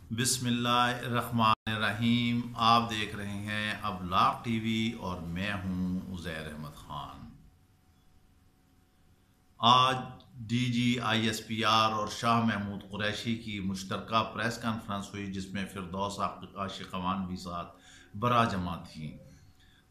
बिस्मिल्लाहिर्रहमानिर्रहीम। आप देख रहे हैं अबलाग टीवी और मैं हूं उज़ैर अहमद ख़ान। आज DGISPR और शाह महमूद कुरैशी की मुश्तरका प्रेस कॉन्फ्रेंस हुई, जिसमें फिरदौस आशिक़वान भी साथ बरा जमा थी।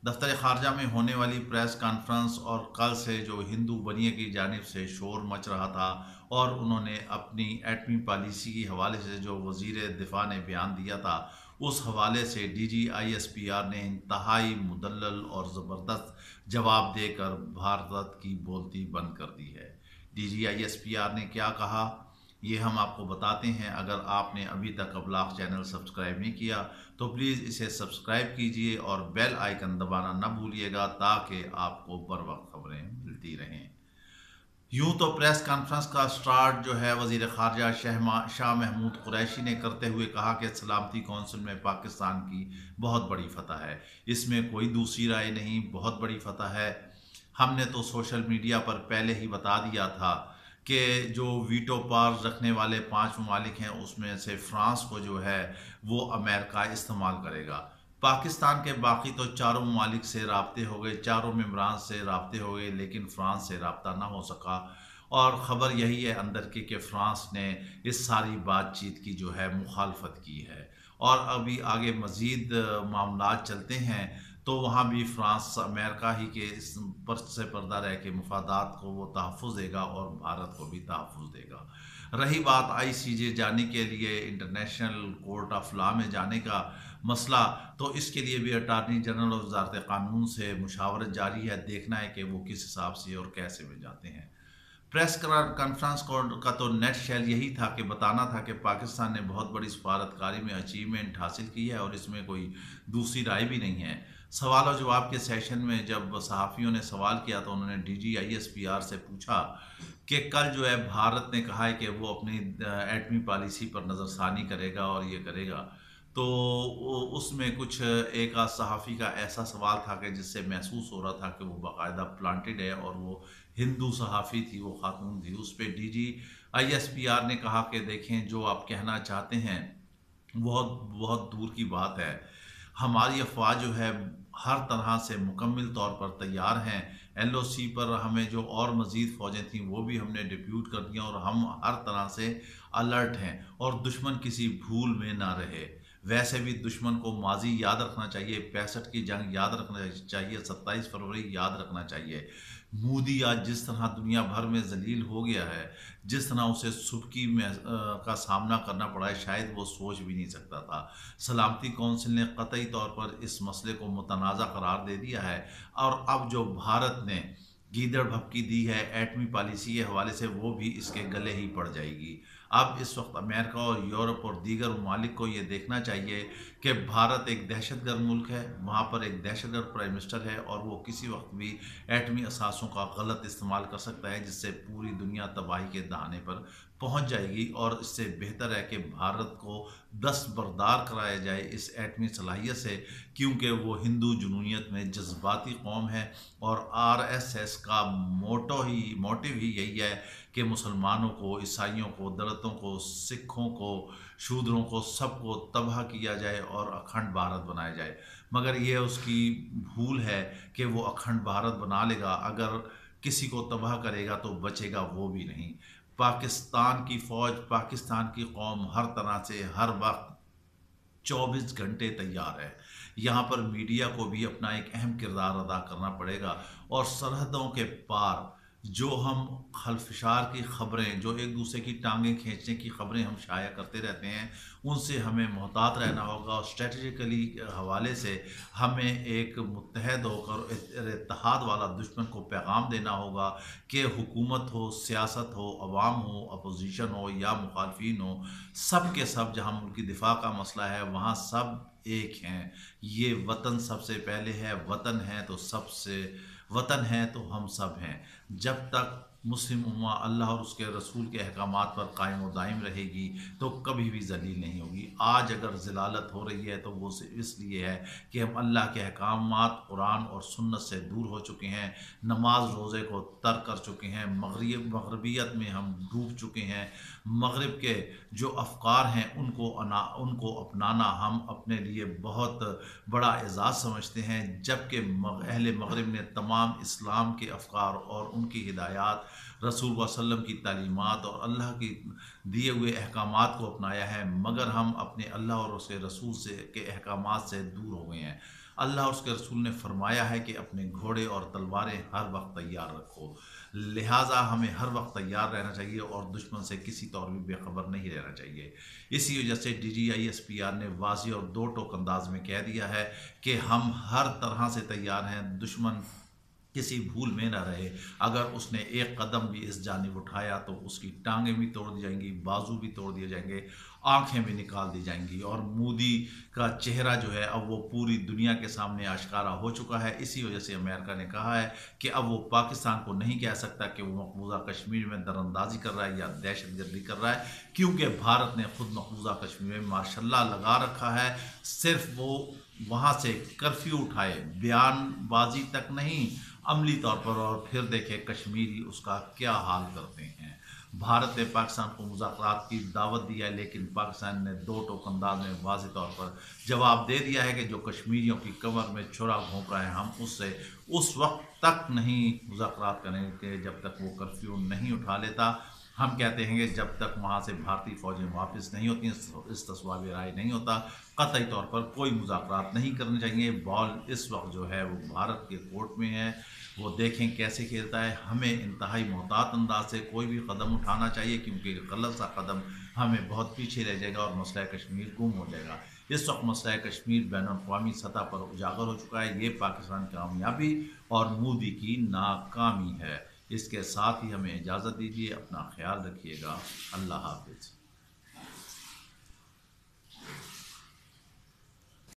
दफ्तर खारजा में होने वाली प्रेस कॉन्फ्रेंस और कल से जो हिंदू बनिए की जानिब से शोर मच रहा था और उन्होंने अपनी एटमी पॉलिसी के हवाले से जो वज़ीर दिफा ने बयान दिया था, उस हवाले से DGISPR ने इंतहाई मुदल्लल और ज़बरदस्त जवाब देकर भारत की बोलती बंद कर दी है। DGISPR ने क्या कहा, ये हम आपको बताते हैं। अगर आपने अभी तक अबलाग चैनल सब्सक्राइब नहीं किया तो प्लीज़ इसे सब्सक्राइब कीजिए और बेल आइकन दबाना न भूलिएगा, ताकि आपको बर वक्त खबरें मिलती रहें। यूँ तो प्रेस कॉन्फ्रेंस का स्टार्ट जो है वज़ीर ख़ारजा शाह महमूद कुरैशी ने करते हुए कहा कि सलामती कौंसिल में पाकिस्तान की बहुत बड़ी फतह है, इसमें कोई दूसरी राय नहीं, बहुत बड़ी फतह है। हमने तो सोशल मीडिया पर पहले ही बता दिया था कि जो वीटो पावर रखने वाले 5 ममालिक हैं, उसमें से फ्रांस को जो है वो अमेरिका इस्तेमाल करेगा। पाकिस्तान के बाकी तो चारों ममालिक से राब्ते हो गए, चारों मेम्बरान से राब्ते हो गए, लेकिन फ़्रांस से रब्ता ना हो सका। और ख़बर यही है अंदर की कि फ़्रांस ने इस सारी बातचीत की जो है मुखालफत की है। और अभी आगे मज़ीद मामलात चलते हैं तो वहाँ भी फ्रांस अमेरिका ही के इस पर से पर्दा रह के मफादात को वो तहफ़्फ़ुज़ देगा और भारत को भी तहफ़्फ़ुज़ देगा। रही बात ICJ जाने के लिए, इंटरनेशनल कोर्ट ऑफ लॉ में जाने का मसला, तो इसके लिए भी अटारनी जनरल और वज़ारत क़ानून से मुशावरत जारी है। देखना है कि वो किस हिसाब से और कैसे में जाते हैं। प्रेस कॉन्फ्रेंस का तो नेट शेल यही था कि बताना था कि पाकिस्तान ने बहुत बड़ी सफारतकारी में अचीवमेंट हासिल की है और इसमें कोई दूसरी राय भी नहीं है। सवाल और जवाब के सेशन में जब सहाफ़ियों ने सवाल किया तो उन्होंने DGISPR से पूछा कि कल जो है भारत ने कहा है कि वो अपनी एटमी पॉलिसी पर नज़रसानी करेगा और ये करेगा, तो उसमें कुछ एक आध सहाफ़ी का ऐसा सवाल था कि जिससे महसूस हो रहा था कि वो बाकायदा प्लांटेड है, और वो हिंदू सहाफ़ी थी, वो खातून थी। उस पर DGISPR ने कहा कि देखें, जो आप कहना चाहते हैं बहुत बहुत दूर की बात है। हमारी अफवाज जो है हर तरह से मुकम्मल तौर पर तैयार हैं। LOC पर हमें जो और मज़ीद फ़ौजें थीं वो भी हमने डिप्यूट कर दिया और हम हर तरह से अलर्ट हैं और दुश्मन किसी भूल में ना रहे। वैसे भी दुश्मन को माजी याद रखना चाहिए, 65 की जंग याद रखना चाहिए, 27 फरवरी याद रखना चाहिए। मोदी आज जिस तरह दुनिया भर में जलील हो गया है, जिस तरह उसे सुबकी में का सामना करना पड़ा है, शायद वो सोच भी नहीं सकता था। सलामती कौंसिल ने कतई तौर पर इस मसले को मुतनाज़ा करार दे दिया है, और अब जो भारत ने गीदड़ भपकी दी है एटमी पॉलिसी के हवाले से, वो भी इसके गले ही पड़ जाएगी। अब इस वक्त अमेरिका और यूरोप और दीगर ममालिक को ये देखना चाहिए कि भारत एक दहशतगर्द मुल्क है, वहाँ पर एक दहशतगर्द प्राइम मिनिस्टर है और वो किसी वक्त भी एटमी असासों का गलत इस्तेमाल कर सकता है, जिससे पूरी दुनिया तबाही के दहाने पर पहुँच जाएगी। और इससे बेहतर है कि भारत को दस्तबरदार कराया जाए इस एटमी सलाहियत से, क्योंकि वो हिंदू जुनूनियत में जज्बाती कौम है और RSS का मोटिव ही यही है कि मुसलमानों को, ईसाइयों को, दलितों को, सिखों को, शूद्रों को, सबको तबाह किया जाए और अखंड भारत बनाया जाए। मगर ये उसकी भूल है कि वो अखंड भारत बना लेगा, अगर किसी को तबाह करेगा तो बचेगा वो भी नहीं। पाकिस्तान की फ़ौज, पाकिस्तान की कौम हर तरह से हर वक्त 24 घंटे तैयार है। यहाँ पर मीडिया को भी अपना एक अहम किरदार अदा करना पड़ेगा, और सरहदों के पार जो हम खलफशार की ख़बरें, जो एक दूसरे की टांगें खींचने की ख़बरें हम शाया करते रहते हैं, उनसे हमें मोहतात रहना होगा। और स्ट्रेटजिकली हवाले से हमें एक मुत्तहद होकर इत्तेहाद वाला दुश्मन को पैगाम देना होगा कि हुकूमत हो, सियासत हो, अवाम हो, अपोजिशन हो या मुखालफिन हो, सब के सब जहाँ मुल्क की दिफा का मसला है वहाँ सब एक हैं। ये वतन सबसे पहले है, वतन है तो सबसे, वतन है तो हम सब हैं। जब तक मुस्लिम उम्मा अल्लाह और उसके रसूल के अहकामात पर कायम व दायम रहेगी तो कभी भी जलील नहीं होगी। आज अगर ज़लालत हो रही है तो वो इसलिए है कि हम अल्लाह के अहकामात, कुरान और सुन्नत से दूर हो चुके हैं, नमाज रोज़े को तर्क कर चुके हैं, मगरबियत में हम डूब चुके हैं, مغرب کے جو افکار ہیں ان کو اپنانا ہم اپنے لیے بہت بڑا اعزاز سمجھتے ہیں، جبکہ اہل مغرب نے تمام اسلام کے افکار اور ان کی ہدایات، رسول اللہ صلی اللہ علیہ وسلم کی تعلیمات اور اللہ کی دیے ہوئے احکامات کو اپنایا ہے، مگر ہم اپنے اللہ اور اس کے رسول کے احکامات سے دور ہو گئے ہیں۔ اللہ اور اس کے رسول نے فرمایا ہے کہ اپنے گھوڑے اور تلواریں ہر وقت تیار رکھو، لہٰذا ہمیں ہر وقت تیار رہنا چاہیے اور دشمن سے کسی طور بھی بے خبر نہیں رہنا چاہیے۔ اسی وجہ سے DGISPR نے واضح اور دو ٹوک انداز میں کہہ دیا ہے کہ ہم ہر طرح سے تیار ہیں، دشمن کسی بھول میں نہ رہے، اگر اس نے ایک قدم بھی اس جانب اٹھایا تو اس کی ٹانگیں بھی توڑ دی جائیں گی، بازو بھی توڑ دیے جائیں گے، آنکھیں بھی نکال دی جائیں گی۔ اور مودی کا چہرہ جو ہے اب وہ پوری دنیا کے سامنے آشکارا ہو چکا ہے۔ اسی وجہ سے امریکہ نے کہا ہے کہ اب وہ پاکستان کو نہیں کہہ سکتا کہ وہ مقبوضہ کشمیر میں در اندازی کر رہا ہے یا دہشت گردی کر رہا ہے، کیونکہ بھارت نے خود مقبوضہ کشمیر میں ماشاء اللہ لگا رکھا ہے۔ صرف وہ وہاں سے کرفیو اٹھائے، بیان بازی تک نہیں، عملی طور پر، اور پھر دیکھے کشمیری اس کا کیا حال کرتے ہیں۔ بھارت نے پاکستان کو مذاکرات کی دعوت دی ہے، لیکن پاکستان نے دو ٹوک انداز میں واضح طور پر جواب دے دیا ہے کہ جو کشمیریوں کی کمر میں چھرا گھونپ رہے ہیں، ہم اس سے اس وقت تک نہیں مذاکرات کریں گے جب تک وہ کرفیو نہیں اٹھا لیتا۔ ہم کہتے ہیں کہ جب تک وہاں سے بھارتی فوجیں واپس نہیں ہوتی، استصواب رائے نہیں ہوتا، قطعی طور پر کوئی مذاکرات نہیں کرنے چاہیے۔ بال اس وقت جو ہے وہ بھارت کے کورٹ میں ہے، وہ دیکھیں کیسے کھیلتا ہے۔ ہمیں انتہائی محتاط انداز سے کوئی بھی قدم اٹھانا چاہیے، کیونکہ غلط سا قدم ہمیں بہت پیچھے رہ جائے گا اور مسئلہ کشمیر گم ہو جائے گا۔ اس وقت مسئلہ کشمیر بین الاقوامی سطح پر اجاگر ہو چکا ہے، یہ پاکستان کی کامیابی اور مودی کی ناکامی ہے۔ اس کے ساتھ ہی ہمیں اجازت دیجیے، اپنا خیال رکھیے گا، اللہ حافظ۔